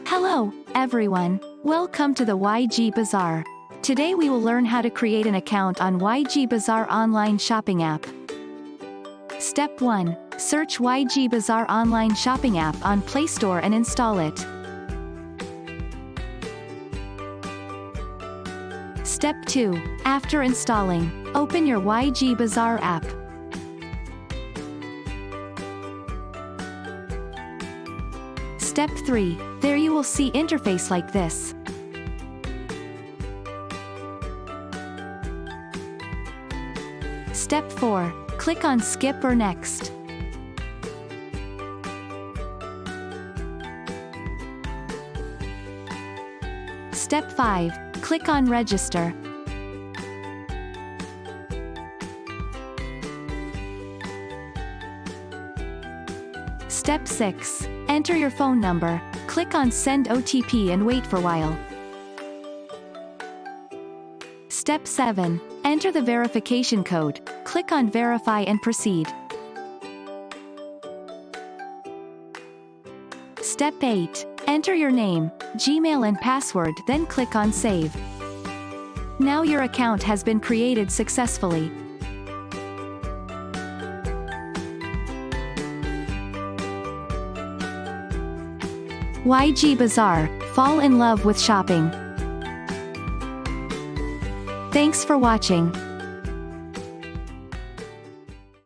Hello, everyone. Welcome to the YG Bazaar. Today we will learn how to create an account on YG Bazaar online shopping app. Step 1. Search YG Bazaar online shopping app on Play Store and install it. Step 2. After installing, open your YG Bazaar app. Step 3. There you will see interface like this. Step 4. Click on Skip or Next. Step 5. Click on Register. Step 6. Enter your phone number. Click on Send OTP and wait for a while. Step 7. Enter the verification code. Click on Verify and proceed. Step 8. Enter your name, Gmail and password, then click on Save. Now your account has been created successfully. YG Bazaar, fall in love with shopping. Thanks for watching.